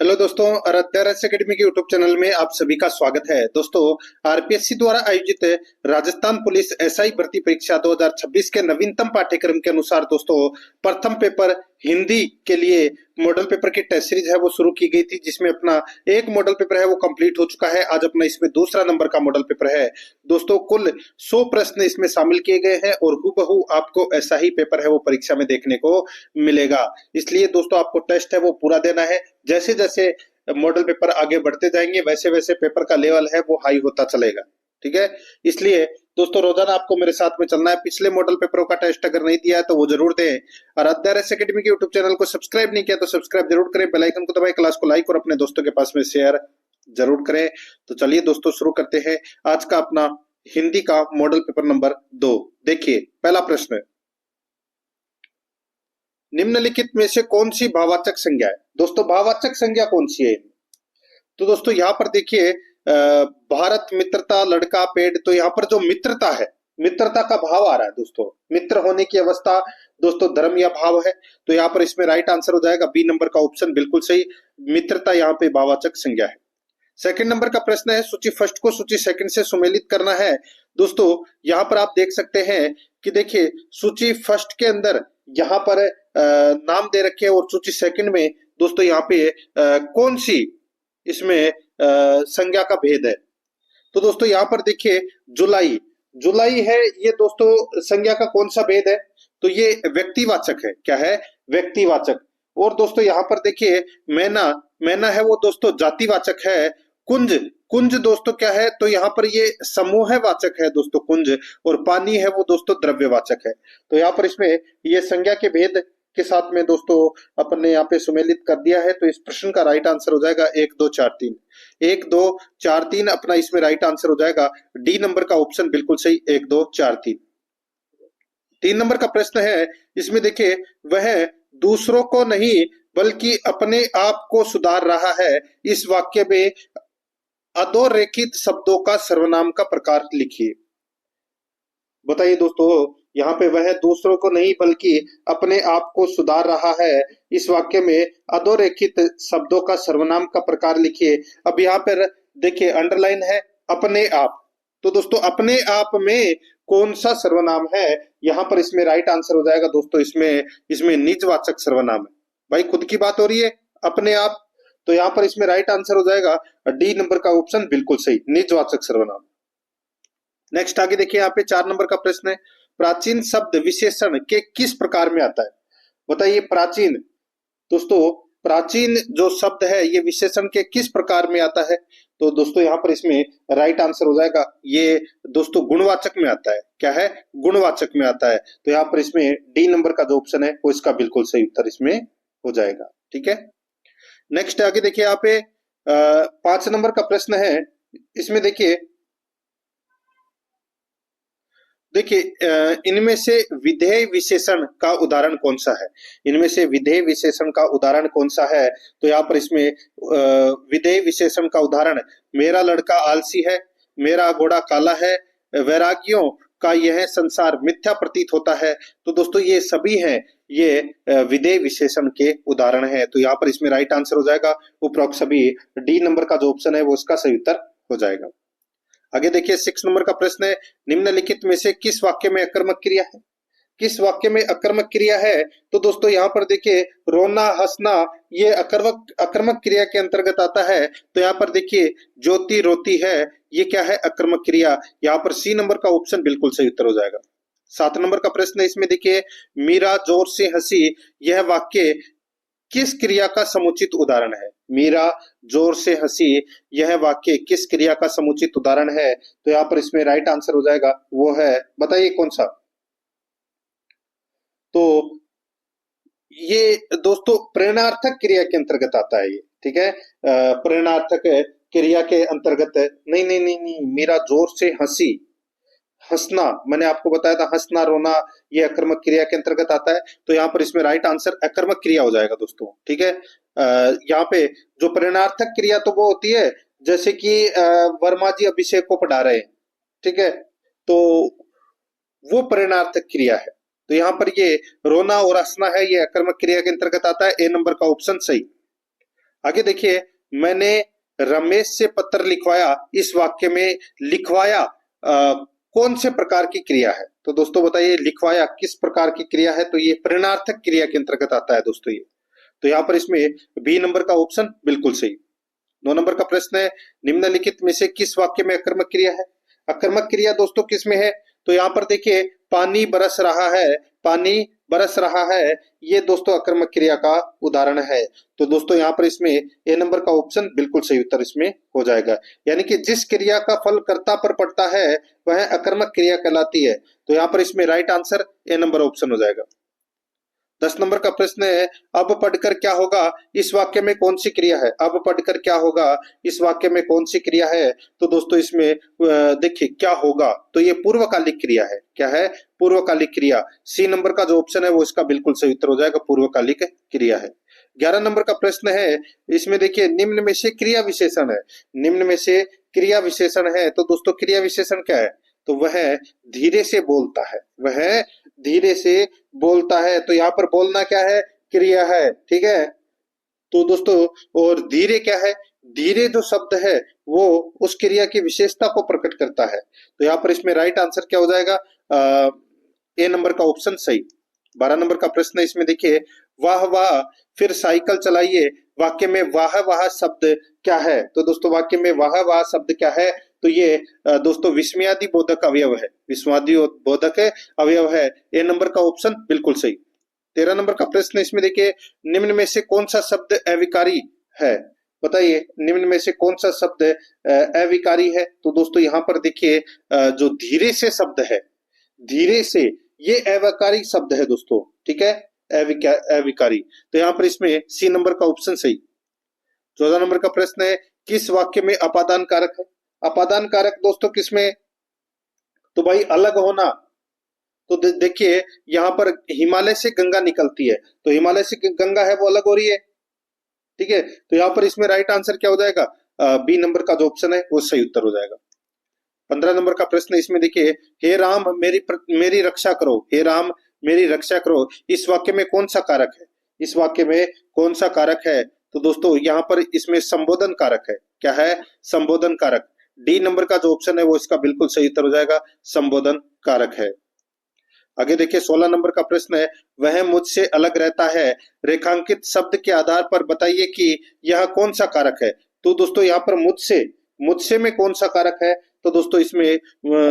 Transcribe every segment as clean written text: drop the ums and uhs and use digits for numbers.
Hello दोस्तों, आराध्या रहस्य academy के यूट्यूब चैनल में आप सभी का स्वागत है। दोस्तों, आरपीएससी द्वारा आयोजित राजस्थान पुलिस एसआई भर्ती परीक्षा 2026 के नवीनतम पाठ्यक्रम के अनुसार दोस्तों प्रथम पेपर हिंदी के लिए मॉडल पेपर की टेस्ट सीरीज है वो शुरू की गई थी, जिसमें अपना एक मॉडल पेपर है वो कंप्लीट हो चुका है। आज अपना इसमें दूसरा नंबर का मॉडल पेपर है। दोस्तों, कुल 100 प्रश्न इसमें शामिल किए गए हैं और हूबहू आपको ऐसा ही पेपर है वो परीक्षा में देखने को मिलेगा। इसलिए दोस्तों आपको टेस्ट है वो पूरा देना है। जैसे जैसे मॉडल पेपर आगे बढ़ते जाएंगे वैसे वैसे पेपर का लेवल है वो हाई होता चलेगा। ठीक है, इसलिए दोस्तों रोजाना आपको मेरे साथ में चलना है। पिछले मॉडल पेपरों का टेस्ट अगर नहीं दिया है तो वो जरूर दें। और आराध्या रहस्य अकेडमी के यूट्यूब चैनल को सब्सक्राइब नहीं किया तो सब्सक्राइब जरूर करें, बेल आइकन को दबाएं, क्लास को लाइक और अपने दोस्तों के पास में शेयर जरूर करें। तो चलिए दोस्तों शुरू करते हैं आज का अपना हिंदी का मॉडल पेपर नंबर 2। देखिए पहला प्रश्न है, निम्नलिखित में से कौन सी भाववाचक संज्ञा है। दोस्तों भाववाचक संज्ञा कौन सी है? तो दोस्तों यहाँ पर देखिए भारत, मित्रता, लड़का, पेड़। तो यहाँ पर जो मित्रता है, मित्रता का भाव आ रहा है दोस्तों। मित्र होने की अवस्था दोस्तों धर्म या भाव है। तो यहाँ पर इसमें राइट आंसर हो जाएगा बी नंबर का ऑप्शन, बिल्कुल सही। मित्रता यहाँ पे भाववाचक संज्ञा है। सेकंड नंबर का प्रश्न है, सूची फर्स्ट को सूची सेकंड से सुमेलित करना है। दोस्तों यहाँ पर आप देख सकते हैं कि देखिए सूची फर्स्ट के अंदर यहाँ पर नाम दे रखे हैं और सूची सेकंड में दोस्तों यहाँ पे कौन सी इसमें संज्ञा का भेद है। तो दोस्तों यहाँ पर देखिए जुलाई, जुलाई है ये दोस्तों संज्ञा का कौन सा भेद है? तो ये व्यक्तिवाचक है। क्या है? व्यक्तिवाचक। और दोस्तों यहाँ पर देखिए मैना, मैना है वो दोस्तों जातिवाचक है। कुंज, कुंज दोस्तों क्या है? तो यहाँ पर ये समूहवाचक है दोस्तों कुंज। और पानी है वो दोस्तों द्रव्यवाचक है। तो यहाँ पर इसमें ये संज्ञा के भेद के साथ में दोस्तों अपन ने यहाँ पे सुमेलित कर दिया है। तो इस प्रश्न का राइट आंसर हो जाएगा 1 2 4 3। 1 2 4 3 अपना इसमें राइट आंसर हो जाएगा डी नंबर का ऑप्शन, बिल्कुल सही। 1 2 4 3। 3 नंबर का प्रश्न है, इसमें देखिए वह दूसरों को नहीं बल्कि अपने आप को सुधार रहा है। इस वाक्य में अधोरेखित शब्दों का सर्वनाम का प्रकार लिखिए। बताइए दोस्तों, यहाँ पे वह दूसरों को नहीं बल्कि अपने आप को सुधार रहा है। इस वाक्य में अधोरेखित शब्दों का सर्वनाम का प्रकार लिखिए। अब यहाँ पर देखिए अंडरलाइन है अपने आप। तो दोस्तों अपने आप में कौन सा सर्वनाम है? यहाँ पर इसमें राइट आंसर हो जाएगा दोस्तों इसमें निजवाचक सर्वनाम है। भाई खुद की बात हो रही है, अपने आप। तो यहाँ पर इसमें राइट आंसर हो जाएगा डी नंबर का ऑप्शन, बिल्कुल सही, निजवाचक सर्वनाम। नेक्स्ट आगे देखिए यहाँ पे 4 नंबर का प्रश्न है, प्राचीन शब्द विशेषण के किस प्रकार में आता है? बताइए प्राचीन। दोस्तों प्राचीन जो शब्द है ये विशेषण के किस प्रकार में आता है? तो दोस्तों यहाँ पर इसमें राइट आंसर हो जाएगा ये दोस्तों गुणवाचक में आता है। क्या है? गुणवाचक में आता है। तो यहाँ पर इसमें डी नंबर का जो ऑप्शन है वो इसका बिल्कुल सही उत्तर इसमें हो जाएगा। ठीक है, नेक्स्ट आगे देखिए यहाँ पे 5 नंबर का प्रश्न है। इसमें देखिए इनमें से विधेय विशेषण का उदाहरण कौन सा है? इनमें से विधेय विशेषण का उदाहरण कौन सा है? तो यहाँ पर इसमें विधेय विशेषण का उदाहरण, मेरा लड़का आलसी है, मेरा घोड़ा काला है, वैरागियों का यह संसार मिथ्या प्रतीत होता है। तो दोस्तों ये सभी हैं ये विधेय विशेषण के उदाहरण है। तो यहाँ पर इसमें राइट आंसर हो जाएगा उपरोक्त सभी। डी नंबर का जो ऑप्शन है वो उसका सही उत्तर हो जाएगा। आगे देखिए 6 नंबर का प्रश्न है, निम्नलिखित में से किस वाक्य में अकर्मक क्रिया है? किस वाक्य में अकर्मक क्रिया है? तो दोस्तों यहाँ पर देखिए रोना, हंसना ये अकर्मक क्रिया के अंतर्गत आता है। तो यहाँ पर देखिए ज्योति रोती है, ये क्या है? अकर्मक क्रिया। यहाँ पर सी नंबर का ऑप्शन बिल्कुल सही उत्तर हो जाएगा। 7 नंबर का प्रश्न है, इसमें देखिए मीरा जोर से हंसी, यह वाक्य किस क्रिया का समुचित उदाहरण है? मीरा जोर से हंसी, यह वाक्य किस क्रिया का समुचित उदाहरण है? तो यहाँ पर इसमें राइट आंसर हो जाएगा वो है, बताइए कौन सा? तो ये दोस्तों प्रेरणार्थक क्रिया के अंतर्गत आता है ये। ठीक है, प्रेरणार्थक क्रिया के अंतर्गत। नहीं नहीं नहीं नहीं, मीरा जोर से हंसी, हंसना मैंने आपको बताया था, हंसना रोना ये अकर्मक क्रिया के अंतर्गत आता है। तो यहाँ पर इसमें राइट आंसर अकर्मक क्रिया हो जाएगा दोस्तों। ठीक है, यहाँ पे जो प्रेरणार्थक क्रिया तो वो होती है जैसे कि वर्मा जी अभिषेक को पढ़ा रहे हैं। ठीक है, तो वो प्रेरणार्थक क्रिया है। तो यहाँ पर ये रोना और हंसना है ये अकर्मक क्रिया के अंतर्गत आता है। ए नंबर का ऑप्शन सही। आगे देखिए, मैंने रमेश से पत्र लिखवाया, इस वाक्य में लिखवाया कौन से प्रकार की क्रिया है? तो दोस्तों बताइए, लिखवाया किस प्रकार की क्रिया है? तो ये प्रेरणार्थक क्रिया के अंतर्गत आता है दोस्तों ये। तो यहाँ पर इसमें बी नंबर का ऑप्शन बिल्कुल सही। 9 नंबर का प्रश्न है, निम्नलिखित में से किस वाक्य में अकर्मक क्रिया है? अकर्मक क्रिया दोस्तों किस में है? तो यहाँ पर देखिए, पानी बरस रहा है, पानी बरस रहा है, ये दोस्तों अकर्मक क्रिया का उदाहरण है। तो दोस्तों यहाँ पर इसमें ए नंबर का ऑप्शन बिल्कुल सही उत्तर इसमें हो जाएगा। यानी कि जिस क्रिया का फल कर्ता पर पड़ता है वह अकर्मक क्रिया कहलाती है। तो यहाँ पर इसमें right answer A number option हो जाएगा। 10 नंबर का प्रश्न है, अब पढ़कर क्या होगा, इस वाक्य में कौन सी क्रिया है? अब पढ़कर क्या होगा, इस वाक्य में कौन सी क्रिया है? तो दोस्तों इसमें देखिए क्या होगा, तो ये पूर्वकालिक क्रिया है। क्या है? पूर्वकालिक क्रिया। सी नंबर का जो ऑप्शन है वो इसका बिल्कुल सही उत्तर हो जाएगा, पूर्वकालिक क्रिया है। 11 नंबर का प्रश्न है, इसमें देखिए निम्न में से क्रिया विशेषण है, निम्न में से क्रिया विशेषण है। तो दोस्तों क्रिया विशेषण क्या है? तो वह धीरे से बोलता है, वह धीरे से बोलता है। तो यहाँ पर बोलना क्या है? क्रिया है, ठीक है। तो दोस्तों, और धीरे क्या है? धीरे जो शब्द है वो उस क्रिया की विशेषता को प्रकट करता है। तो यहाँ पर इसमें राइट आंसर क्या हो जाएगा? ए नंबर का ऑप्शन सही। 12 नंबर का प्रश्न है, इसमें देखिए, वाह वाह फिर साइकिल चलाइए, वाक्य में वाह वाह शब्द क्या है? तो दोस्तों वाक्य में वाह वाह शब्द क्या है? तो ये दोस्तों विस्मयादि बोधक अवयव है, विस्मयादि बोधक अवयव है। ए नंबर का ऑप्शन बिल्कुल सही। 13 नंबर का प्रश्न, इसमें देखिए, निम्न में से कौन सा शब्द अविकारी है? बताइए, निम्न में से कौन सा शब्द अविकारी है? तो दोस्तों यहाँ पर देखिए, जो धीरे से शब्द है, धीरे से, ये अविकारी शब्द है दोस्तों, ठीक है, अविकारी। तो यहाँ पर इसमें सी नंबर का ऑप्शन सही। 14 नंबर का प्रश्न है, किस वाक्य में अपादान कारक है? अपादान कारक दोस्तों किसमें? तो भाई अलग होना। तो देखिए यहाँ पर हिमालय से गंगा निकलती है, तो हिमालय से गंगा है वो अलग हो रही है, ठीक है। तो यहाँ पर इसमें राइट आंसर क्या हो जाएगा? बी नंबर का जो ऑप्शन है वो सही उत्तर हो जाएगा। 15 नंबर का प्रश्न, इसमें देखिए, हे राम मेरी रक्षा करो, हे राम मेरी रक्षा करो, इस वाक्य में कौन सा कारक है? इस वाक्य में कौन सा कारक है? तो दोस्तों यहाँ पर इसमें संबोधन कारक है। क्या है? संबोधन कारक। डी नंबर का जो ऑप्शन है वो इसका बिल्कुल सही उत्तर हो जाएगा, संबोधन कारक है। आगे देखिए 16 नंबर का प्रश्न है, वह मुझसे अलग रहता है, रेखांकित शब्द के आधार पर बताइए कि यह कौन सा कारक है। तो दोस्तों यहाँ पर मुझसे, मुझसे में कौन सा कारक है? तो दोस्तों इसमें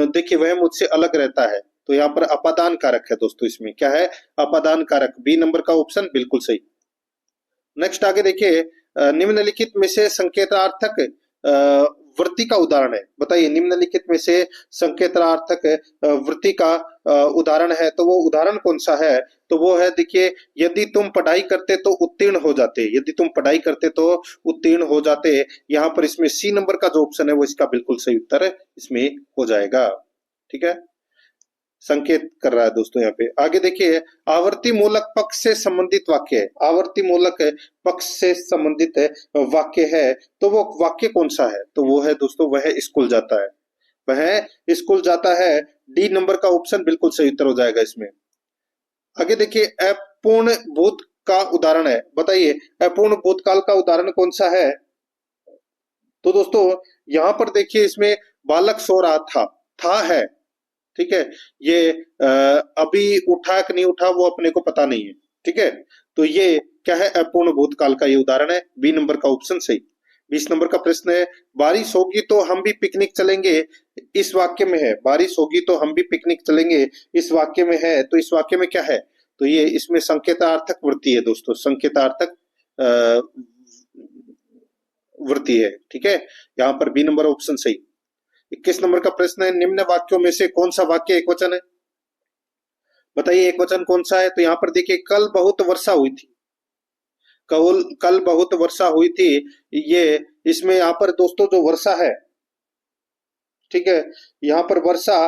देखिए, वह मुझसे अलग रहता है, तो यहाँ पर अपादान कारक है दोस्तों। इसमें क्या है? अपादान कारक। बी नंबर का ऑप्शन बिल्कुल सही। नेक्स्ट आगे देखिए, निम्नलिखित में से संकेतार्थक वृत्ति का उदाहरण है। बताइए, निम्नलिखित में से संकेतार्थक वृत्ति का उदाहरण है, तो वो उदाहरण कौन सा है? तो वो है, देखिए, यदि तुम पढ़ाई करते तो उत्तीर्ण हो जाते, यदि तुम पढ़ाई करते तो उत्तीर्ण हो जाते। यहाँ पर इसमें सी नंबर का जो ऑप्शन है वो इसका बिल्कुल सही उत्तर इसमें हो जाएगा, ठीक है। संकेत कर रहा है दोस्तों यहाँ पे। आगे देखिए, आवर्ती मूलक पक्ष से संबंधित वाक्य है, आवर्ती मूलक पक्ष से संबंधित वाक्य है, तो वो वाक्य कौन सा है? तो वो है दोस्तों, वह स्कूल जाता है, वह स्कूल जाता है। डी नंबर का ऑप्शन बिल्कुल सही उत्तर हो जाएगा इसमें। आगे देखिए, अपूर्ण भूत का उदाहरण है। बताइए, अपूर्ण भूतकाल का उदाहरण कौन सा है? तो दोस्तों यहाँ पर देखिए, इसमें बालक सो रहा था है, ठीक है। ये अभी उठा कि नहीं उठा वो अपने को पता नहीं है, ठीक है। तो ये क्या है? अपूर्ण भूतकाल का ये उदाहरण है। बी नंबर का ऑप्शन सही। 20 नंबर का प्रश्न है, बारिश होगी तो हम भी पिकनिक चलेंगे, इस वाक्य में है, बारिश होगी तो हम भी पिकनिक चलेंगे, इस वाक्य में है, तो इस वाक्य में क्या है? तो ये इसमें संकेतार्थक वृत्ति है दोस्तों, संकेतार्थक वृत्ति है, ठीक है। यहाँ पर बी नंबर ऑप्शन सही। 21 नंबर का प्रश्न है, निम्न वाक्यों में से कौन सा वाक्य एक वचन है? बताइए एक वचन कौन सा है? तो यहाँ पर देखिए, कल बहुत वर्षा हुई थी, कल बहुत वर्षा हुई थी, ये इसमें यहाँ पर दोस्तों जो वर्षा है, ठीक है, यहाँ पर वर्षा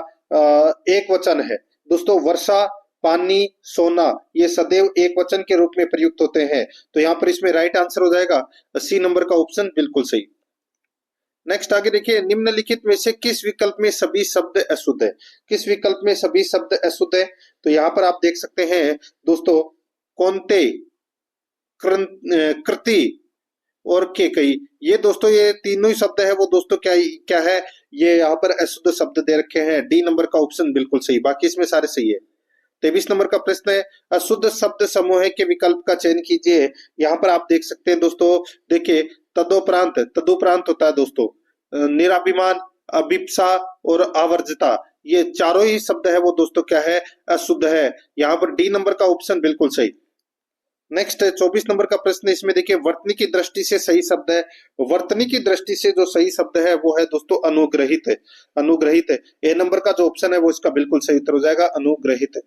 एक वचन है दोस्तों। वर्षा, पानी, सोना, ये सदैव एक वचन के रूप में प्रयुक्त होते हैं। तो यहाँ पर इसमें राइट आंसर हो जाएगा सी नंबर का ऑप्शन बिल्कुल सही। नेक्स्ट आगे देखिए, निम्नलिखित में से किस विकल्प में सभी शब्द अशुद्ध है? किस विकल्प में सभी शब्द अशुद्ध है? तो यहाँ पर आप देख सकते हैं दोस्तों, कौनते, कृति, और केकई। ये दोस्तों ये तीनों ही शब्द है वो दोस्तों क्या क्या है, ये यहाँ पर अशुद्ध शब्द दे रखे हैं। डी नंबर का ऑप्शन बिल्कुल सही, बाकी इसमें सारे सही है। 23 नंबर का प्रश्न है, अशुद्ध शब्द समूह के विकल्प का चयन कीजिए। यहाँ पर आप देख सकते हैं दोस्तों, देखिए तदोपरांत, तदुपरांत होता है दोस्तों निराभिमान, अभिप्सा और आवर्जता, ये चारों ही शब्द है वो दोस्तों क्या है, अशुद्ध है। यहाँ पर डी नंबर का ऑप्शन बिल्कुल सही। नेक्स्ट 24 नंबर का प्रश्न, इसमें देखिए वर्तनी की दृष्टि से सही शब्द है। वर्तनी की दृष्टि से जो सही शब्द है वो है दोस्तों अनुग्रहित है, अनुग्रहित है। ए नंबर का जो ऑप्शन है वो इसका बिल्कुल सही उत्तर हो जाएगा, अनुग्रहित है।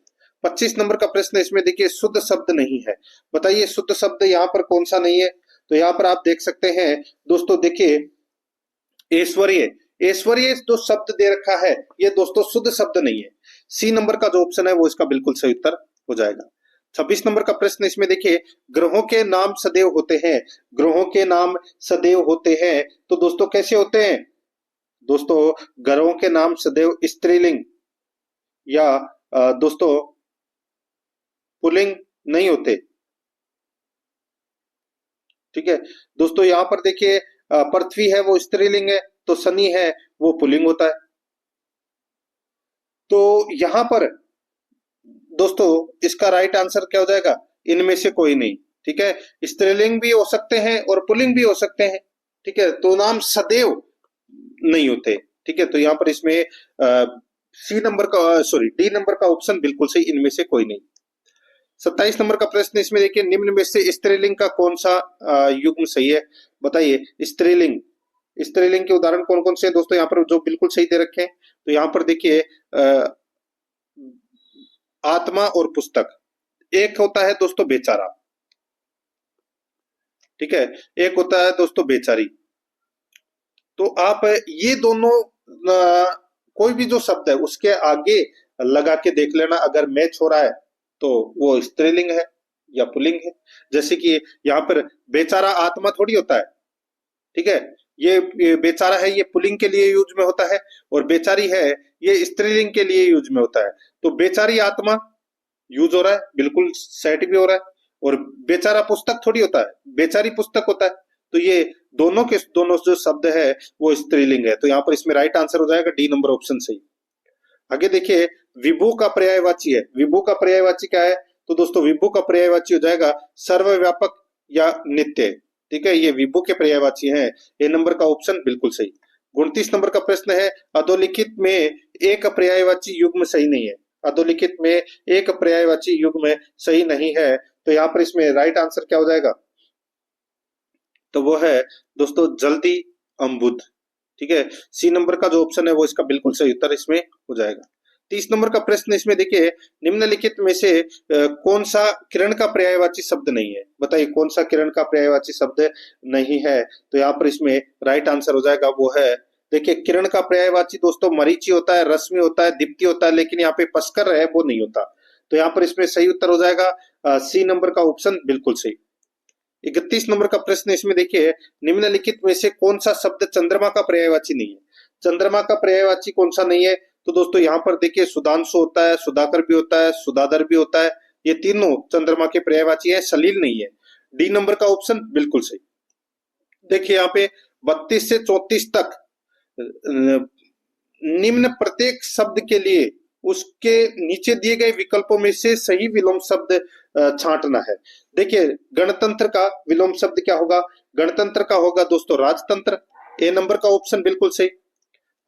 25 नंबर का प्रश्न, इसमें देखिए शुद्ध शब्द नहीं है, बताइए शुद्ध शब्द यहाँ पर कौन सा नहीं है। तो यहाँ पर आप देख सकते हैं दोस्तों, देखिए ऐश्वर्य, ऐश्वर्य जो शब्द दे रखा है ये दोस्तों शुद्ध शब्द नहीं है। सी नंबर का जो ऑप्शन है वो इसका बिल्कुल सही उत्तर हो जाएगा। 26 नंबर का प्रश्न, इसमें देखिए ग्रहों के नाम सदैव होते हैं, ग्रहों के नाम सदैव होते हैं, तो दोस्तों कैसे होते हैं। दोस्तों ग्रहों के नाम सदैव स्त्रीलिंग या दोस्तों पुल्लिंग नहीं होते, ठीक है दोस्तों। यहाँ पर देखिए पृथ्वी है वो स्त्रीलिंग है, तो शनि है वो पुल्लिंग होता है। तो यहाँ पर दोस्तों इसका राइट आंसर क्या हो जाएगा, इनमें से कोई नहीं, ठीक है। स्त्रीलिंग भी हो सकते हैं और पुल्लिंग भी हो सकते हैं, ठीक है, तो नाम सदैव नहीं होते, ठीक है। तो यहाँ पर इसमें सी नंबर का सॉरी डी नंबर का ऑप्शन बिल्कुल सही, इनमें से कोई नहीं। 27 नंबर का प्रश्न, इसमें देखिए निम्न में से स्त्रीलिंग का कौन सा युग्म सही है, बताइए। स्त्रीलिंग, स्त्रीलिंग के उदाहरण कौन कौन से हैं दोस्तों, यहाँ पर जो बिल्कुल सही दे रखे हैं। तो यहाँ पर देखिए आत्मा और पुस्तक, एक होता है दोस्तों बेचारा, ठीक है, एक होता है दोस्तों बेचारी। तो आप ये दोनों कोई भी जो शब्द है उसके आगे लगा के देख लेना, अगर मैच हो रहा है तो वो स्त्रीलिंग है या पुल्लिंग है। जैसे कि यहाँ पर बेचारा आत्मा थोड़ी होता है, ठीक है, ये बेचारा है ये पुल्लिंग के लिए यूज में होता है, और बेचारी है ये स्त्रीलिंग के लिए यूज में होता है। तो बेचारी आत्मा यूज हो रहा है, बिल्कुल सेट भी हो रहा है, और बेचारा पुस्तक थोड़ी होता है, बेचारी पुस्तक होता है। तो ये दोनों के दोनों जो शब्द है वो स्त्रीलिंग है, तो यहाँ पर इसमें राइट आंसर हो जाएगा डी नंबर ऑप्शन सही। आगे देखिए विभू का पर्यायवाची है, विभू का पर्यायवाची क्या है, तो दोस्तों विभू का पर्यायवाची हो जाएगा सर्वव्यापक या नित्य, ठीक है, ये विभू के पर्यायवाची हैं। ए नंबर का ऑप्शन बिल्कुल सही। 29 नंबर का प्रश्न है, अधोलिखित में एक पर्यायवाची युग्म सही नहीं है, अधोलिखित में एक पर्यायवाची युग्म सही नहीं है, तो यहाँ पर इसमें राइट आंसर क्या हो जाएगा, तो वो है दोस्तों जल्दी अम्बुद, ठीक है। सी नंबर का जो ऑप्शन है वो इसका बिल्कुल सही उत्तर इसमें हो जाएगा। 30 नंबर का प्रश्न, इसमें देखिए निम्नलिखित में से कौन सा किरण का पर्यायवाची शब्द नहीं है, बताइए कौन सा किरण का पर्यायवाची शब्द नहीं है। तो यहाँ पर इसमें राइट आंसर हो जाएगा वो है, देखिए किरण का पर्यायवाची दोस्तों मरीचि होता है, रश्मि होता है, दीप्ति होता है, लेकिन यहाँ पे पस्कर है वो नहीं होता। तो यहाँ पर इसमें सही उत्तर हो जाएगा सी नंबर का ऑप्शन बिल्कुल सही। 31 नंबर का प्रश्न, इसमें देखिए निम्नलिखित में से कौन सा शब्द चंद्रमा का पर्यायवाची नहीं है, चंद्रमा का पर्यायवाची कौन सा नहीं है। तो दोस्तों यहाँ पर देखिए सुधांशु होता है, सुधाकर भी होता है, सुधाधर भी होता है, ये तीनों चंद्रमा के पर्यायवाची है, सलील नहीं है। डी नंबर का ऑप्शन बिल्कुल सही। देखिए यहाँ पे 32 से 34 तक निम्न प्रत्येक शब्द के लिए उसके नीचे दिए गए विकल्पों में से सही विलोम शब्द छांटना है। देखिए गणतंत्र का विलोम शब्द क्या होगा, गणतंत्र का होगा दोस्तों राजतंत्र, ए नंबर का ऑप्शन बिल्कुल सही।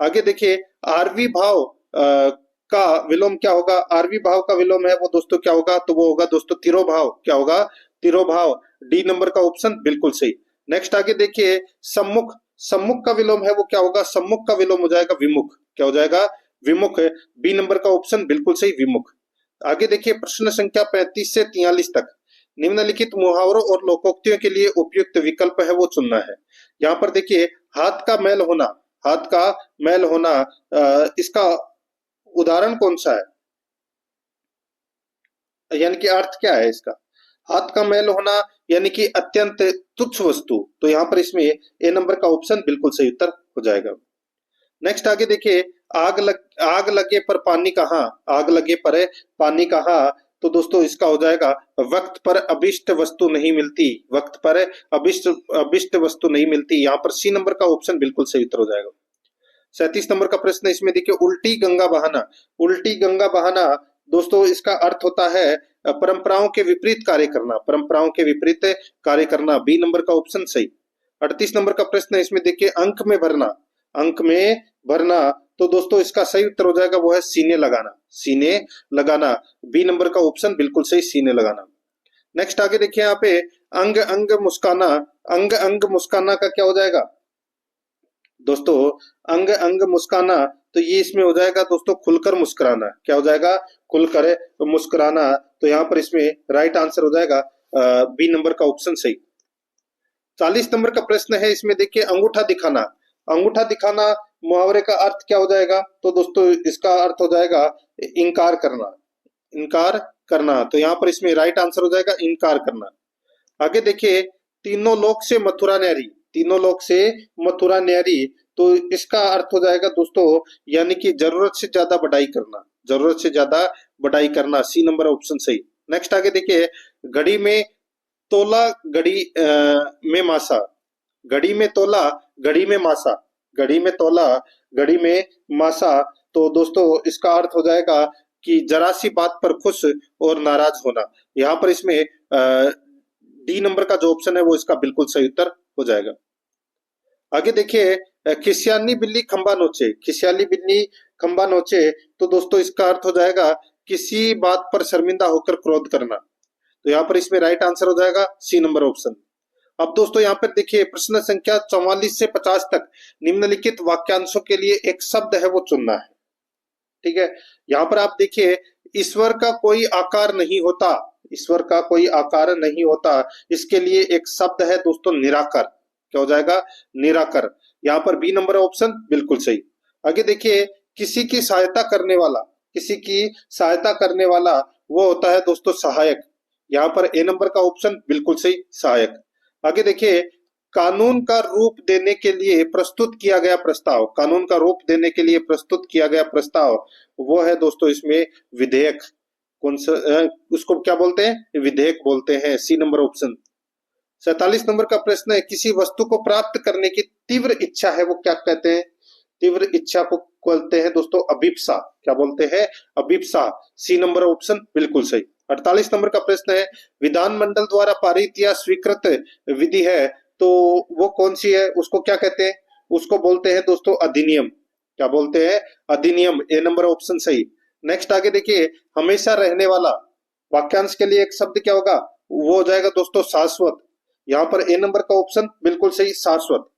आगे देखिए आरवी भाव का विलोम क्या होगा, आरवी भाव का विलोम है वो दोस्तों क्या होगा, तो वो होगा दोस्तों तिरोभाव, क्या होगा, तिरोभाव, डी नंबर का ऑप्शन बिल्कुल सही। नेक्स्ट आगे देखिए सम्मुख, सम्मुख का विलोम है वो क्या होगा, सम्मुख का विलोम हो जाएगा विमुख, क्या हो जाएगा, विमुख, बी नंबर का ऑप्शन बिल्कुल सही, विमुख। आगे देखिए प्रश्न संख्या 35 से 43 तक निम्नलिखित मुहावरों और लोकोक्तियों के लिए उपयुक्त विकल्प है वो चुनना है। यहाँ पर देखिए हाथ का मैल होना, हाथ का मैल होना, इसका उदाहरण कौन सा है, यानी कि अर्थ क्या है इसका, हाथ का मैल होना यानी कि अत्यंत तुच्छ वस्तु, तो यहाँ पर इसमें ए नंबर का ऑप्शन बिल्कुल सही उत्तर हो जाएगा। नेक्स्ट आगे देखिए आग लगे पर पानी कहाँ, आग लगे पर पानी कहाँ, तो दोस्तों इसका हो जाएगा वक्त पर अभिष्ट वस्तु नहीं मिलती, वक्त पर अभिष्ट अभिष्ट वस्तु नहीं मिलती। यहाँ पर सी नंबर का ऑप्शन बिल्कुल सही उत्तर हो जाएगा। 37 नंबर का प्रश्न इसमें देखिए, उल्टी गंगा बहाना। उल्टी गंगा बहाना दोस्तों इसका अर्थ होता है परंपराओं के विपरीत कार्य करना, परंपराओं के विपरीत कार्य करना। बी नंबर का ऑप्शन सही। 38 नंबर का प्रश्न है इसमें देखिए, अंक में भरना। अंक में भरना, तो दोस्तों इसका सही उत्तर हो जाएगा वो है सीने लगाना, सीने लगाना। बी नंबर का ऑप्शन बिल्कुल सही, सीने लगाना। नेक्स्ट आगे देखिए यहाँ पे, अंग अंग मुस्काना। अंग अंग मुस्काना का क्या हो जाएगा दोस्तों? अंग अंग मुस्काना, तो ये इसमें हो जाएगा दोस्तों खुलकर मुस्कुराना। क्या हो जाएगा? खुलकर मुस्कुराना। तो यहाँ पर इसमें राइट आंसर हो जाएगा बी नंबर का ऑप्शन सही। 40 नंबर का प्रश्न है इसमें देखिए, अंगूठा दिखाना। अंगूठा दिखाना मुहावरे का अर्थ क्या हो जाएगा? तो दोस्तों इसका अर्थ हो जाएगा इनकार करना, इनकार करना। तो यहाँ पर इसमें राइट आंसर हो जाएगा इनकार करना। आगे देखिए, तीनों लोक से मथुरा न्यारी। तीनों लोक से मथुरा न्यारी, तो इसका अर्थ हो जाएगा दोस्तों यानी कि जरूरत से ज्यादा बढ़ाई करना, जरूरत से ज्यादा बढ़ाई करना। सी नंबर ऑप्शन सही। नेक्स्ट आगे देखिए, घड़ी में तोला घड़ी में मासा। घड़ी में तोला घड़ी में मासा। घड़ी में तोला घड़ी में मासा, तो दोस्तों इसका अर्थ हो जाएगा कि जरा सी बात पर खुश और नाराज होना। यहाँ पर इसमें डी नंबर का जो ऑप्शन है वो इसका बिल्कुल सही उत्तर हो जाएगा। आगे देखिए, खिसियानी बिल्ली खंबा नोचे। खिसियानी बिल्ली खंबा नोचे, तो दोस्तों इसका अर्थ हो जाएगा किसी बात पर शर्मिंदा होकर क्रोध करना। तो यहाँ पर इसमें राइट आंसर हो जाएगा सी नंबर ऑप्शन। अब दोस्तों यहाँ पर देखिए, प्रश्न संख्या 44 से 50 तक निम्नलिखित वाक्यांशों के लिए एक शब्द है वो चुनना है। ठीक है, यहाँ पर आप देखिए, ईश्वर का कोई आकार नहीं होता। ईश्वर का कोई आकार नहीं होता, इसके लिए एक शब्द है दोस्तों निराकार। क्या हो जाएगा? निराकार। यहाँ पर बी नंबर ऑप्शन बिल्कुल सही। आगे देखिए, किसी की सहायता करने वाला। किसी की सहायता करने वाला वो होता है दोस्तों सहायक। यहाँ पर ए नंबर का ऑप्शन बिल्कुल सही, सहायक। आगे देखिए, कानून का रूप देने के लिए प्रस्तुत किया गया प्रस्ताव। कानून का रूप देने के लिए प्रस्तुत किया गया प्रस्ताव वो है दोस्तों इसमें विधेयक। कौन सा उसको क्या बोलते हैं? विधेयक बोलते हैं। सी नंबर ऑप्शन। 47 नंबर का प्रश्न है, किसी वस्तु को प्राप्त करने की तीव्र इच्छा है वो क्या कहते हैं? तीव्र इच्छा को बोलते हैं दोस्तों अभिप्सा। क्या बोलते हैं? अभिप्सा। सी नंबर ऑप्शन बिल्कुल सही। 48 नंबर का प्रश्न है, विधानमंडल द्वारा पारित या स्वीकृत विधि है तो वो कौन सी है? उसको क्या कहते हैं? उसको बोलते हैं दोस्तों अधिनियम। क्या बोलते हैं? अधिनियम। ए नंबर ऑप्शन सही। नेक्स्ट आगे देखिए, हमेशा रहने वाला। वाक्यांश के लिए एक शब्द क्या होगा? वो हो जाएगा दोस्तों शाश्वत। यहाँ पर ए नंबर का ऑप्शन बिल्कुल सही, शाश्वत।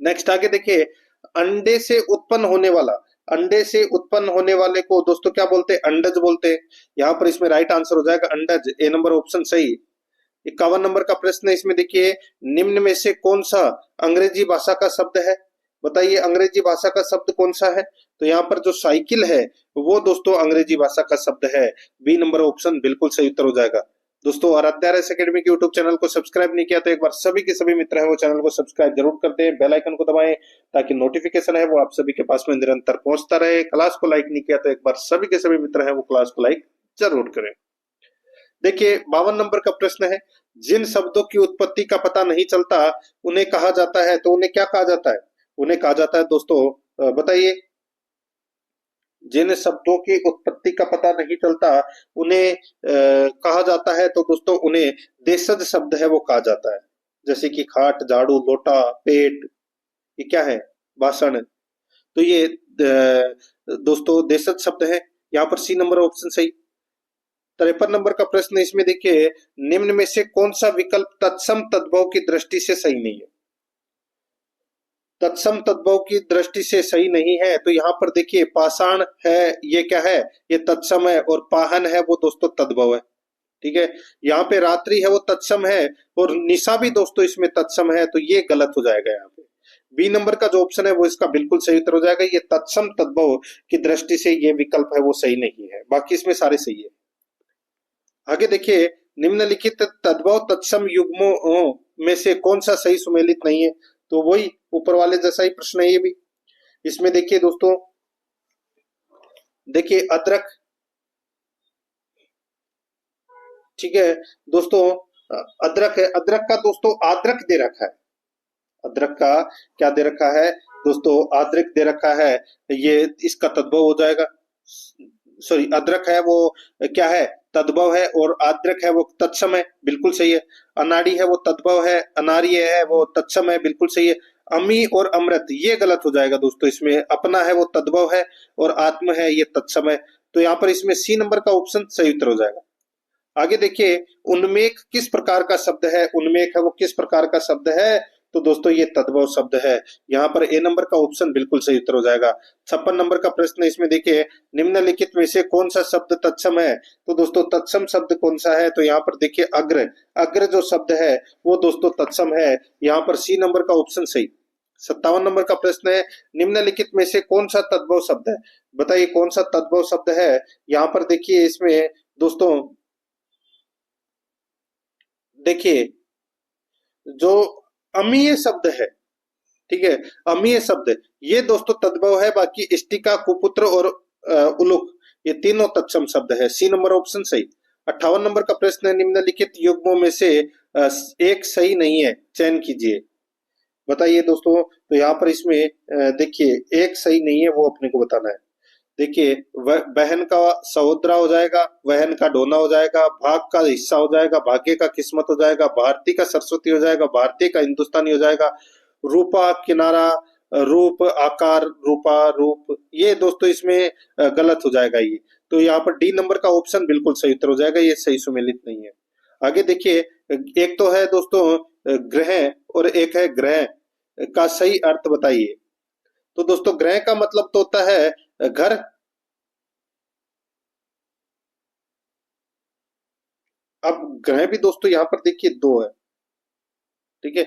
नेक्स्ट आगे देखिए, अंडे से उत्पन्न होने वाला। अंडे से उत्पन्न होने वाले को दोस्तों क्या बोलते हैं? अंडज बोलते हैं। यहाँ पर इसमें राइट आंसर हो जाएगा अंडज। ए नंबर ऑप्शन सही। 51 नंबर का प्रश्न है इसमें देखिए, निम्न में से कौन सा अंग्रेजी भाषा का शब्द है? बताइए अंग्रेजी भाषा का शब्द कौन सा है? तो यहाँ पर जो साइकिल है वो दोस्तों अंग्रेजी भाषा का शब्द है। बी नंबर ऑप्शन बिल्कुल सही उत्तर हो जाएगा। दोस्तों आराध्या रेस एकेडमी के यूट्यूब चैनल को सब्सक्राइब नहीं किया तो एक बार सभी के सभी मित्र हैं वो चैनल को सब्सक्राइब जरूर करते हैं, बेल आइकन को दबाएं ताकि नोटिफिकेशन है वो आप सभी के पास में निरंतर पहुंचता रहे। क्लास को लाइक नहीं किया तो एक बार सभी के सभी मित्र हैं वो क्लास को लाइक जरूर करें। देखिए 52 नंबर का प्रश्न है, जिन शब्दों की उत्पत्ति का पता नहीं चलता उन्हें कहा जाता है, तो उन्हें क्या कहा जाता है? उन्हें कहा जाता है दोस्तों बताइए, जिन शब्दों की उत्पत्ति का पता नहीं चलता उन्हें कहा जाता है, तो दोस्तों उन्हें देशज शब्द है वो कहा जाता है। जैसे कि खाट, झाड़ू, लोटा, पेट, ये क्या है? भाषण। तो ये दोस्तों देशज शब्द है। यहाँ पर सी नंबर ऑप्शन सही। 53 नंबर का प्रश्न इसमें देखिए, निम्न में से कौन सा विकल्प तत्सम तद्भव की दृष्टि से सही नहीं है? तत्सम तद्भव की दृष्टि से सही नहीं है, तो यहाँ पर देखिए पाषाण है, ये क्या है? ये तत्सम है, और पाहन है वो दोस्तों तद्भव है। ठीक है, यहाँ पे रात्रि है वो तत्सम है, और निशा भी दोस्तों इसमें तत्सम है, तो ये गलत हो जाएगा। यहाँ पे बी नंबर का जो ऑप्शन है वो इसका बिल्कुल सही उत्तर हो जाएगा। ये तत्सम तद्भव की दृष्टि से ये विकल्प है वो सही नहीं है, बाकी इसमें सारे सही है। आगे देखिए, निम्नलिखित तद्भव तत्सम युग्मों में से कौन सा सही सुमेलित नहीं है? तो वही ऊपर वाले जैसा ही प्रश्न है ये भी। इसमें देखिए दोस्तों, देखिए अदरक, ठीक है दोस्तों। अदरक है, अदरक का दोस्तों आद्रक दे रखा है। अदरक का क्या दे रखा है दोस्तों? आद्रक दे रखा है। ये इसका तद्भव हो जाएगा। सॉरी, अदरक है वो क्या है? तद्भव है, और आद्रक है वो तत्सम है, बिल्कुल सही है। अनाड़ी है वो तद्भव है, अनार्य है वो तत्सम है, बिल्कुल सही है। अमी और अमृत ये गलत हो जाएगा दोस्तों। इसमें अपना है वो तद्भव है, और आत्म है ये तत्सम है। तो यहाँ पर इसमें सी नंबर का ऑप्शन सही उत्तर हो जाएगा। आगे देखिए, उन्मेष किस प्रकार का शब्द है? उन्मेष है वो किस प्रकार का शब्द है? तो दोस्तों ये तद्भव शब्द है। यहाँ पर ए नंबर का ऑप्शन बिल्कुल सही उत्तर हो जाएगा। 56 नंबर का प्रश्न है, इसमें देखिए, निम्नलिखित में से कौन सा शब्द तत्सम है? तो दोस्तों तत्सम शब्द कौन सा है? तो यहाँ पर देखिए अग्र, अग्र जो शब्द है वो दोस्तों तत्सम है। यहाँ पर सी नंबर का ऑप्शन सही। 57 नंबर का प्रश्न है, निम्नलिखित में से कौन सा तद्भव शब्द है? बताइए कौन सा तद्भव शब्द है? यहाँ पर देखिए इसमें दोस्तों, देखिए जो अमीय शब्द है, ठीक है, अमीय शब्द ये दोस्तों तद्भव है। बाकी इष्टिका, कुपुत्र और उलुक ये तीनों तत्सम शब्द है। सी नंबर ऑप्शन सही। 58 नंबर का प्रश्न है, निम्नलिखित युग्मों में से एक सही नहीं है, चयन कीजिए। बताइए दोस्तों। तो यहाँ पर इसमें देखिए एक सही नहीं है, वो अपने को बताना है। देखिए बहन का सहोदरा हो जाएगा, वहन का डोना हो जाएगा, भाग का हिस्सा हो जाएगा, भाग्य का किस्मत हो जाएगा, भारती का सरस्वती हो जाएगा, भारतीय का हिंदुस्तानी हो जाएगा, रूपा किनारा, रूप आकार, रूपा रूप, ये दोस्तों इसमें गलत हो जाएगा ये। तो यहाँ पर डी नंबर का ऑप्शन बिल्कुल सही उत्तर हो जाएगा, ये सही सुमेलित नहीं है। आगे देखिए, एक तो है दोस्तों ग्रह, और एक है ग्रह, का सही अर्थ बताइए। तो दोस्तों ग्रह का मतलब तो होता है घर। अब ग्रह भी दोस्तों यहाँ पर देखिए दो है, ठीक है।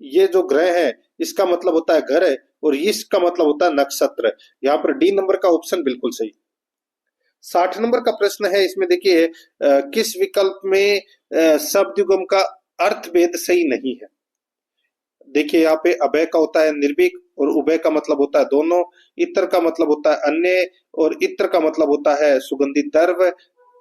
ये जो ग्रह है इसका मतलब होता है घर है, और इसका मतलब होता है नक्षत्र। यहाँ पर डी नंबर का ऑप्शन बिल्कुल सही। 60 नंबर का प्रश्न है, इसमें देखिए किस विकल्प में शब्द युग्म का अर्थ भेद सही नहीं है? देखिए यहाँ पे अभय का होता है निर्भीक, और उभय का मतलब होता है दोनों। इत्र का मतलब होता है अन्य, और इत्र का मतलब होता है सुगंधित द्रव्य।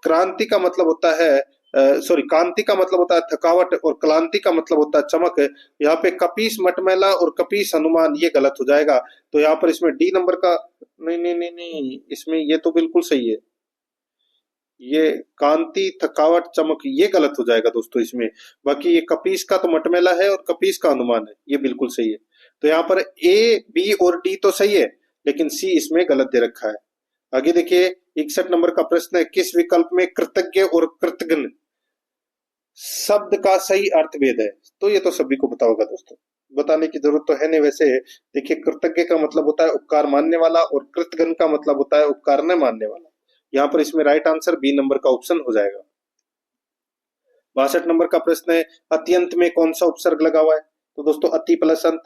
क्रांति का मतलब होता है सॉरी, कांति का मतलब होता है थकावट, और क्लांति का मतलब होता है चमक। यहाँ पे कपीस मटमैला और कपीस हनुमान ये गलत हो जाएगा। तो यहाँ पर इसमें डी नंबर का, नहीं नहीं नहीं नहीं, इसमें ये तो बिल्कुल सही है। ये कांति, थकावट, चमक ये गलत हो जाएगा दोस्तों इसमें। बाकी ये कपीस का तो मटमैला है, और कपीस का अनुमान है, ये बिल्कुल सही है। तो यहाँ पर ए, बी और डी तो सही है, लेकिन सी इसमें गलत दे रखा है। आगे देखिए, 61 नंबर का प्रश्न है, किस विकल्प में कृतज्ञ और कृतघ्न शब्द का सही अर्थ भेद है? तो ये तो सभी को पता होगा दोस्तों, बताने की जरूरत तो है नहीं वैसे। देखिए कृतज्ञ का मतलब होता है उपकार मानने वाला, और कृतघ्न का मतलब होता है उपकार न मानने वाला। यहाँ पर इसमें राइट आंसर बी नंबर का ऑप्शन हो जाएगा। 62 नंबर का प्रश्न है, अत्यंत में कौन सा उपसर्ग लगा हुआ है? तो दोस्तों अति प्लस अंत।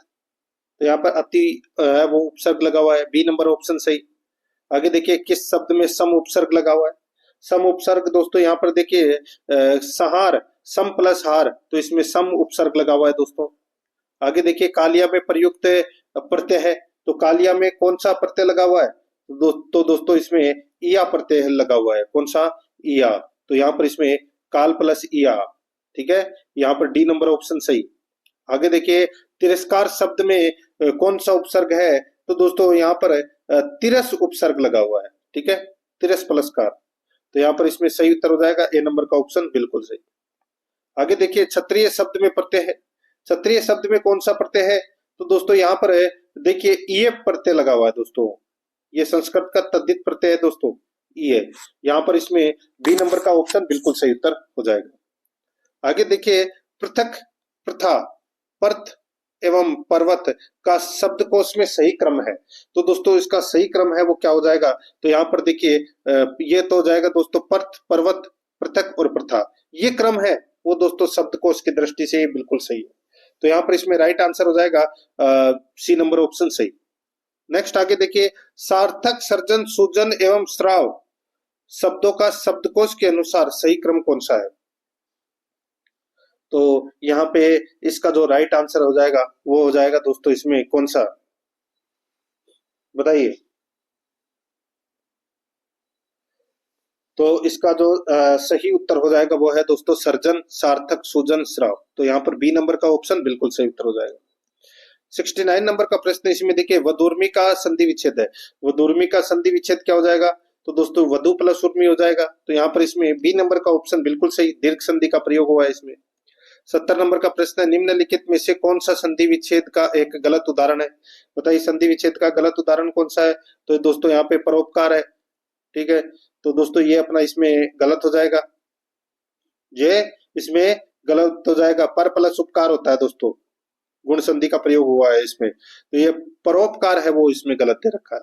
तो यहाँ पर अति है वो उपसर्ग लगा हुआ है, बी नंबर ऑप्शन सही। आगे देखिए, किस शब्द में सम उपसर्ग लगा हुआ है? सम उपसर्ग दोस्तों यहाँ पर देखिए सहार, सम प्लस हार, तो इसमें सम उपसर्ग लगा हुआ है दोस्तों। आगे देखिए, कालिया में प्रयुक्त प्रत्यय है, तो कालिया में कौन सा प्रत्यय लगा हुआ है? तो दोस्तों इसमें इया प्रत्यय लगा हुआ है। कौन सा? इया। तो यहाँ पर इसमें काल प्लस इया, ठीक है। यहाँ पर डी नंबर ऑप्शन सही। आगे देखिए, तिरस्कार शब्द में कौन सा उपसर्ग है? तो दोस्तों यहाँ पर तिरस उपसर्ग लगा हुआ है, ठीक है, तिरस प्लस कार। तो यहाँ पर इसमें सही उत्तर हो जाएगा ए नंबर का ऑप्शन बिल्कुल सही। आगे देखिए, क्षत्रिय शब्द में प्रत्यय है, क्षत्रिय शब्द में कौन सा प्रत्यय है? तो दोस्तों यहाँ पर देखिए ये प्रत्यय लगा हुआ है दोस्तों, ये संस्कृत का तद्धित प्रत्यय है दोस्तों, ये। यहाँ पर इसमें बी नंबर का ऑप्शन बिल्कुल सही उत्तर हो जाएगा। आगे देखिए, पृथक, प्रथा, पर्थ एवं पर्वत का शब्दकोश में सही क्रम है। तो दोस्तों इसका सही क्रम है वो क्या हो जाएगा? तो यहाँ पर देखिए ये तो हो जाएगा दोस्तों पर्थ, पर्वत, पृथक और प्रथा, ये क्रम है वो दोस्तों शब्दकोश की दृष्टि से बिल्कुल सही है। तो यहाँ पर इसमें राइट आंसर हो जाएगा सी नंबर ऑप्शन सही। नेक्स्ट आगे देखिए, सार्थक, सर्जन, सूजन एवं श्राव शब्दों का शब्दकोश के अनुसार सही क्रम कौन सा है? तो यहाँ पे इसका जो राइट आंसर हो जाएगा वो हो जाएगा दोस्तों इसमें कौन सा, बताइए। तो इसका जो सही उत्तर हो जाएगा वो है दोस्तों सर्जन, सार्थक, सूजन, स्राव। तो यहाँ पर बी नंबर का ऑप्शन बिल्कुल सही उत्तर हो जाएगा। 69 नंबर का प्रश्न इसमें देखिए, वधूर्मी का संधि विच्छेद है। वधूर्मी का संधि विच्छेद क्या हो जाएगा? तो दोस्तों वधु प्लस उर्मी हो जाएगा। तो यहाँ पर इसमें बी नंबर का ऑप्शन बिल्कुल सही, दीर्घ संधि का प्रयोग हुआ है इसमें। 70 नंबर का प्रश्न है, निम्नलिखित में से कौन सा संधि विच्छेद का एक गलत उदाहरण है? बताइए संधि विच्छेद का गलत उदाहरण कौन सा है? तो दोस्तों यहाँ पे परोपकार है, ठीक है। तो दोस्तों ये अपना इसमें गलत हो जाएगा, ये इसमें गलत हो जाएगा। पर प्लस उपकार होता है दोस्तों, गुण संधि का प्रयोग हुआ है इसमें, तो ये परोपकार है वो इसमें गलत दे रखा है।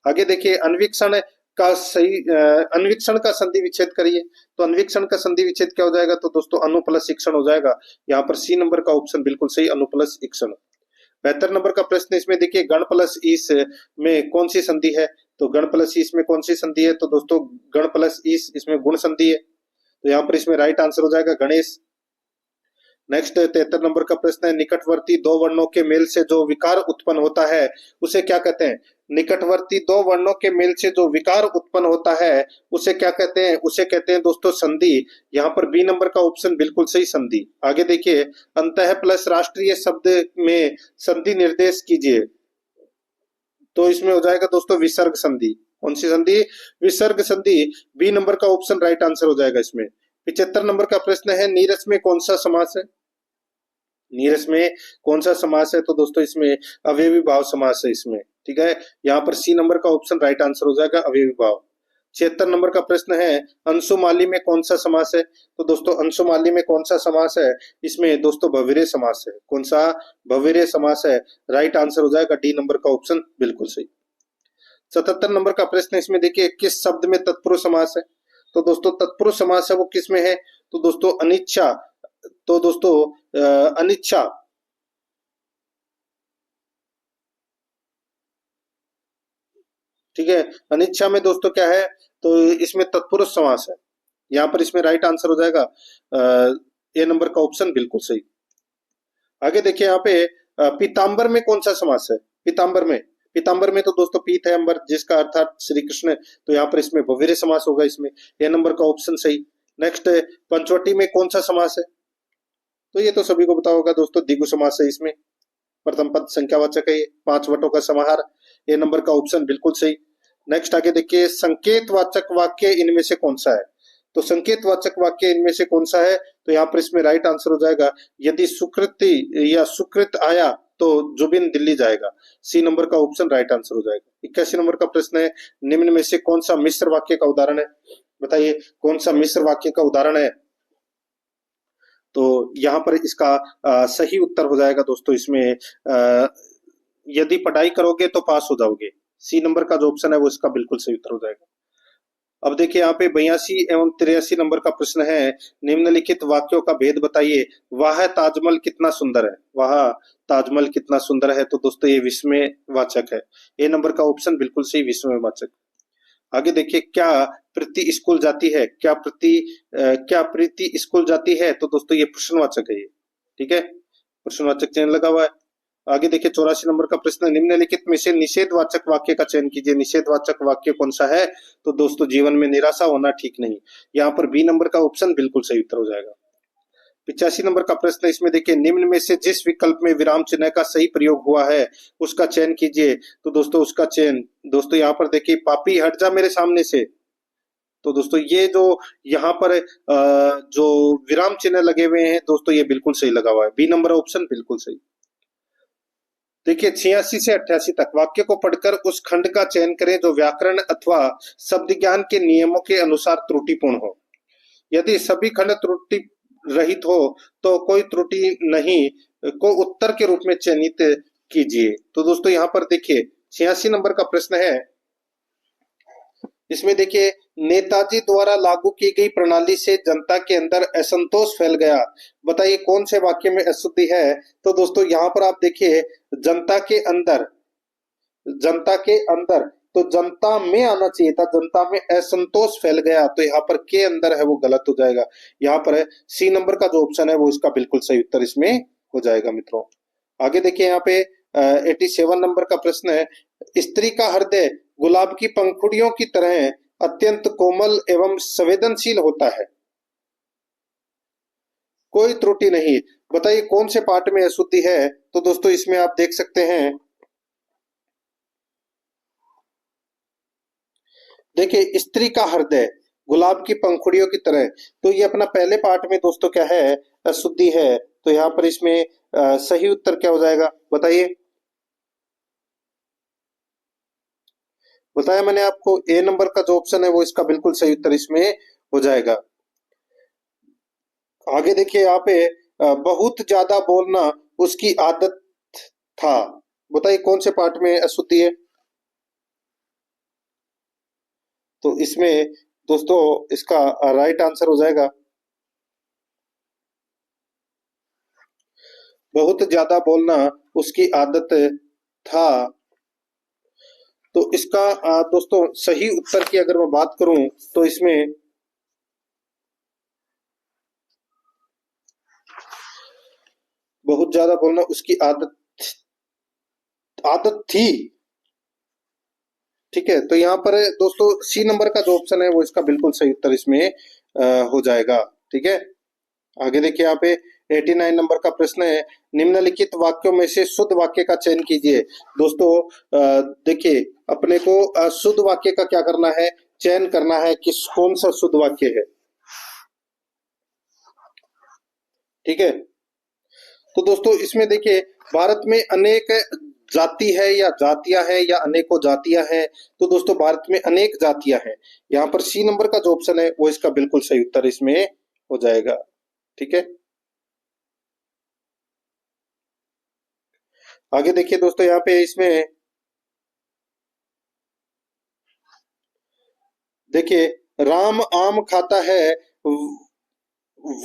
आगे देखिए, अन्वीक्षण का सही अन्वीक्षण का संधि विच्छेद करिए। तो अन्वीक्षण का संधि विच्छेद क्या हो जाएगा? तो दोस्तों अनु प्लस इक्षण हो जाएगा। यहाँ पर सी नंबर का ऑप्शन बिल्कुल सही, अनु प्लस इक्षण। 72 नंबर का प्रश्न इसमें देखिए, गण प्लस ईस में कौन सी संधि है? तो गण प्लस ईस में कौन सी संधि है? तो दोस्तों गण प्लस ईस इसमें गुण संधि है, तो यहाँ पर इसमें राइट आंसर हो जाएगा गणेश। नेक्स्ट 73 नंबर का प्रश्न है, निकटवर्ती दो वर्णों के मेल से जो विकार उत्पन्न होता है उसे क्या कहते हैं? निकटवर्ती दो वर्णों के मेल से जो विकार उत्पन्न होता है उसे क्या कहते हैं? उसे कहते हैं दोस्तों संधि। यहाँ पर बी नंबर का ऑप्शन बिल्कुल सही, संधि। आगे देखिए, अंतः प्लस राष्ट्रीय शब्द में संधि निर्देश कीजिए। तो इसमें हो जाएगा दोस्तों विसर्ग संधि। कौन सी संधि? विसर्ग संधि। बी नंबर का ऑप्शन राइट आंसर हो जाएगा इसमें। 75 नंबर का प्रश्न है, नीरस में कौन सा समास है? नीरस में कौन सा समास है? तो दोस्तों इसमें अवयवी भाव समास है इसमें, ठीक है। यहाँ पर सी नंबर का ऑप्शन राइट आंसर हो जाएगा, अवयवी भाव। 76 नंबर का प्रश्न है, अंशुमाली में कौन सा समास है? तो दोस्तों अंशुमाली में कौन सा समास है? इसमें दोस्तों भविरे समास है। कौन सा? भविरे समास है। राइट आंसर हो जाएगा डी नंबर का ऑप्शन बिल्कुल सही। 77 नंबर का प्रश्न इसमें देखिए, किस शब्द में तत्पुरुष समास है? तो दोस्तों तत्पुरुष समास है वो किस में है? तो दोस्तों अनिच्छा। तो दोस्तों अनिच्छा, ठीक है, अनिच्छा में दोस्तों क्या है? तो इसमें तत्पुरुष समास है। यहाँ पर इसमें राइट आंसर हो जाएगा ए नंबर का ऑप्शन बिल्कुल सही। आगे देखिए, यहाँ पे पीताम्बर में कौन सा समास है? पीताम्बर में, पीताम्बर में तो दोस्तों पीत है अंबर, जिसका अर्थात श्री कृष्ण। तो यहाँ पर इसमें भविरे समास होगा इसमें, ए नंबर का ऑप्शन सही। नेक्स्ट, पंचवटी में कौन सा समास है? तो ये तो सभी को पता होगा दोस्तों, द्विगु समास है इसमें। प्रथम पद संख्यावाचक है ये, 5 वटों का समाहार। ए नंबर का ऑप्शन बिल्कुल सही। नेक्स्ट आगे देखिए, संकेतवाचक वाक्य इनमें से कौन सा है? तो संकेतवाचक वाक्य इनमें से कौन सा है? तो यहाँ पर इसमें राइट आंसर हो जाएगा, यदि सुकृति या सुकृत आया तो जुबिन दिल्ली जाएगा। सी नंबर का ऑप्शन राइट आंसर हो जाएगा। 81 नंबर का प्रश्न है, निम्न में से कौन सा मिश्र वाक्य का उदाहरण है? बताइए कौन सा मिश्र वाक्य का उदाहरण है? तो यहाँ पर इसका सही उत्तर हो जाएगा दोस्तों इसमें, यदि पढ़ाई करोगे तो पास हो जाओगे। सी नंबर का जो ऑप्शन है वो इसका बिल्कुल सही उत्तर हो जाएगा। अब देखिए, यहाँ पे 82 एवं 83 नंबर का प्रश्न है, निम्नलिखित वाक्यों का भेद बताइए। वह ताजमहल कितना सुंदर है। वह ताजमहल कितना सुंदर है, तो दोस्तों ये विस्मय वाचक है। ए नंबर का ऑप्शन बिल्कुल सही, विस्मय वाचक। आगे देखिए, क्या प्रीति स्कूल जाती है? क्या प्रीति स्कूल जाती है? तो दोस्तों ये प्रश्नवाचक है ये, ठीक है, प्रश्नवाचक चिन्ह लगा हुआ है। आगे देखिए, 84 नंबर का प्रश्न, निम्नलिखित में से निषेधवाचक वाक्य का चयन कीजिए। निषेधवाचक वाक्य कौन सा है? तो दोस्तों जीवन में निराशा होना ठीक नहीं। यहाँ पर बी नंबर का ऑप्शन बिल्कुल सही उत्तर हो जाएगा। 85 नंबर का प्रश्न इसमें देखिए, निम्न में से जिस विकल्प में विराम चिन्ह का सही प्रयोग हुआ है उसका चयन कीजिए। तो दोस्तों उसका चयन, दोस्तों यहाँ पर देखिए, पापी हट जा मेरे सामने से। तो दोस्तों ये जो यहाँ पर जो विराम चिन्ह लगे हुए हैं दोस्तों, ये बिल्कुल सही लगा हुआ है, बी नंबर ऑप्शन बिल्कुल सही। देखिए, 86 से 88 तक वाक्य को पढ़कर उस खंड का चयन करें जो व्याकरण अथवा शब्द ज्ञान के नियमों के अनुसार त्रुटिपूर्ण हो। यदि सभी खंड त्रुटि रहित हो तो कोई त्रुटि नहीं को उत्तर के रूप में चयनित कीजिए। तो दोस्तों यहाँ पर देखिए, 86 नंबर का प्रश्न है, इसमें देखिए, नेताजी द्वारा लागू की गई प्रणाली से जनता के अंदर असंतोष फैल गया। बताइए कौन से वाक्य में अशुद्धि है? तो दोस्तों यहाँ पर आप देखिए, जनता के अंदर, तो जनता में आना चाहिए था, जनता में असंतोष फैल गया। तो यहाँ पर के अंदर है वो गलत हो जाएगा। यहाँ पर सी नंबर का जो ऑप्शन है वो इसका बिल्कुल सही उत्तर इसमें हो जाएगा मित्रों। आगे देखिए, यहाँ पे 87 नंबर का प्रश्न है, स्त्री का हृदय गुलाब की पंखुड़ियों की तरह अत्यंत कोमल एवं संवेदनशील होता है। कोई त्रुटि नहीं। बताइए कौन से पार्ट में अशुद्धि है? तो दोस्तों इसमें आप देख सकते हैं, देखिए स्त्री का हृदय गुलाब की पंखुड़ियों की तरह। तो ये अपना पहले पार्ट में दोस्तों क्या है? अशुद्धि है। तो यहाँ पर इसमें सही उत्तर क्या हो जाएगा? बताइए। बताया मैंने आपको, ए नंबर का जो ऑप्शन है वो इसका बिल्कुल सही उत्तर इसमें हो जाएगा। आगे देखिए यहाँ पे बहुत ज्यादा बोलना उसकी आदत था। बताइए कौन से पार्ट में अशुद्धि है? तो इसमें दोस्तों इसका राइट आंसर हो जाएगा, बहुत ज्यादा बोलना उसकी आदत था। तो इसका दोस्तों सही उत्तर की अगर मैं बात करूं तो इसमें बहुत ज्यादा बोलना उसकी आदत आदत थी। ठीक है, तो यहाँ पर दोस्तों सी नंबर का जो ऑप्शन है वो इसका बिल्कुल सही उत्तर इसमें हो जाएगा। ठीक है, आगे देखिए यहाँ पे 89 नंबर का प्रश्न है, निम्नलिखित वाक्यों में से शुद्ध वाक्य का चयन कीजिए। दोस्तों देखिए अपने को शुद्ध वाक्य का क्या करना है? चयन करना है कि कौन सा शुद्ध वाक्य है। ठीक है, तो दोस्तों इसमें देखिए भारत में अनेक जाति है या जातियां हैं या अनेकों जातियां हैं। तो दोस्तों भारत में अनेक जातियां हैं। यहाँ पर सी नंबर का जो ऑप्शन है वो इसका बिल्कुल सही उत्तर इसमें हो जाएगा। ठीक है, आगे देखिए दोस्तों यहाँ पे इसमें देखिए राम आम खाता है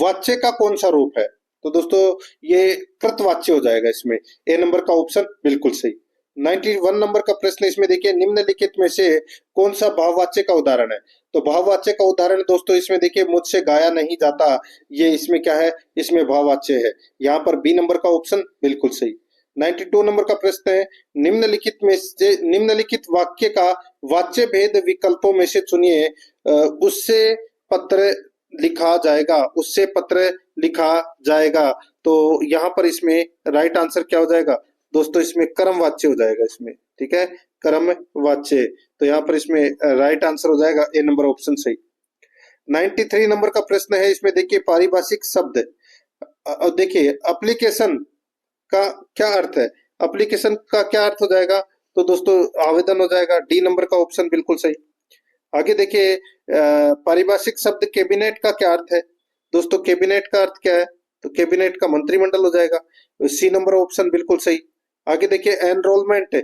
वाच्य का कौन सा रूप है? तो दोस्तों ये कृतवाच्य हो जाएगा इसमें। ए नंबर का ऑप्शन बिल्कुल सही। 91 नंबर का प्रश्न इसमें देखिए, निम्नलिखित में से कौन सा भाववाच्य का उदाहरण है? तो भाववाच्य का उदाहरण दोस्तों इसमें देखिए मुझसे गाया नहीं जाता, ये इसमें क्या है? इसमें भाववाच्य है। यहाँ पर बी नंबर का ऑप्शन बिल्कुल सही। 92 नंबर का प्रश्न है, निम्नलिखित वाक्य का वाच्य भेद विकल्पों में से चुनिए। उससे पत्र लिखा जाएगा, उससे पत्र लिखा जाएगा। तो यहाँ पर इसमें राइट आंसर क्या हो जाएगा? दोस्तों इसमें कर्म वाच्य हो जाएगा इसमें। ठीक है, कर्म वाच्य। तो यहाँ पर इसमें राइट आंसर हो जाएगा ए नंबर ऑप्शन सही। 93 नंबर का प्रश्न है, इसमें देखिए पारिभाषिक शब्द। देखिए एप्लीकेशन का क्या अर्थ है? एप्लीकेशन का क्या अर्थ हो जाएगा? तो दोस्तों आवेदन हो जाएगा। डी नंबर का ऑप्शन बिल्कुल सही। आगे देखिए पारिभाषिक शब्द कैबिनेट का क्या अर्थ है? दोस्तों कैबिनेट का अर्थ क्या है? तो कैबिनेट का मंत्रिमंडल हो जाएगा। सी नंबर ऑप्शन बिल्कुल सही। आगे देखिए एनरोलमेंट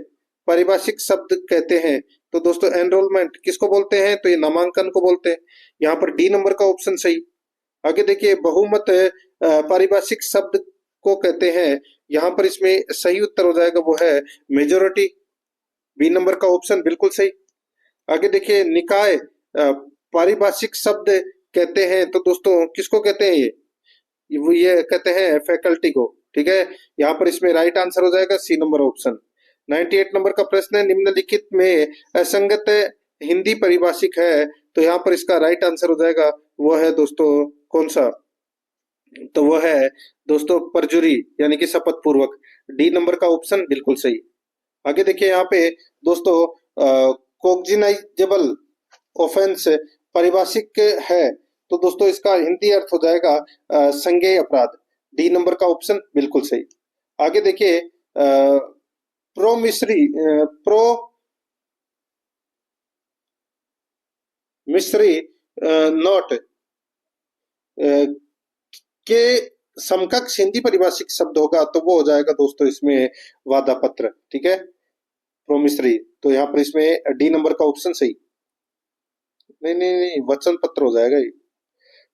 पारिभाषिक शब्द कहते हैं। तो दोस्तों एनरोलमेंट किसको बोलते हैं? तो ये नामांकन को बोलते हैं। यहाँ पर डी नंबर का ऑप्शन सही। आगे देखिए बहुमत पारिभाषिक शब्द को कहते हैं। यहाँ पर इसमें सही उत्तर हो जाएगा वो है मेजोरिटी। बी नंबर का ऑप्शन बिल्कुल सही। आगे देखिए निकाय पारिभाषिक शब्द कहते हैं। तो दोस्तों किसको कहते हैं? ये कहते हैं फैकल्टी को। ठीक है, यहाँ पर इसमें राइट आंसर हो जाएगा सी नंबर ऑप्शन। 98 नंबर का प्रश्न है, निम्नलिखित में असंगत हिंदी परिभाषिक है। तो यहाँ पर इसका राइट आंसर हो जाएगा वो है दोस्तों कौन सा? तो वो है दोस्तों परजुरी यानी कि शपथ पूर्वक। डी नंबर का ऑप्शन बिल्कुल सही। आगे देखिए यहाँ पे दोस्तों कोग्निजाइबल ऑफेंस पारिभाषिक है। तो दोस्तों इसका हिंदी अर्थ हो जाएगा संज्ञेय अपराध। डी नंबर का ऑप्शन बिल्कुल सही। आगे देखिए प्रो मिस्री नोट के समकक्ष हिंदी परिभाषिक शब्द होगा तो वो हो जाएगा दोस्तों इसमें वादा पत्र। ठीक है, प्रोमिसरी। तो यहाँ पर इसमें डी नंबर का ऑप्शन सही। नहीं नहीं नहीं, वचन पत्र हो जाएगा ये,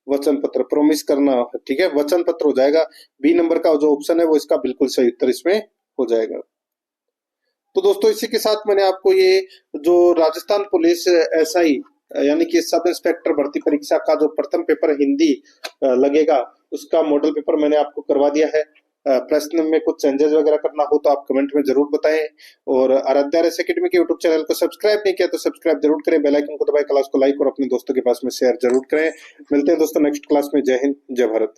वचन पत्र प्रोमिस करना। ठीक है, वचन पत्र हो जाएगा। बी नंबर का जो ऑप्शन है वो इसका बिल्कुल सही उत्तर इसमें हो जाएगा। तो दोस्तों इसी के साथ मैंने आपको ये जो राजस्थान पुलिस एसआई यानी कि सब इंस्पेक्टर भर्ती परीक्षा का जो प्रथम पेपर हिंदी लगेगा उसका मॉडल पेपर मैंने आपको करवा दिया है। प्रश्न में कुछ चेंजेस वगैरह करना हो तो आप कमेंट में जरूर बताएं। और आराध्या रेस एकेडमी के यूट्यूब चैनल को सब्सक्राइब नहीं किया तो सब्सक्राइब जरूर करें, बेल आइकन को दबाएं, क्लास को लाइक और अपने दोस्तों के पास में शेयर जरूर करें। मिलते हैं दोस्तों नेक्स्ट क्लास में। जय हिंद, जय भारत।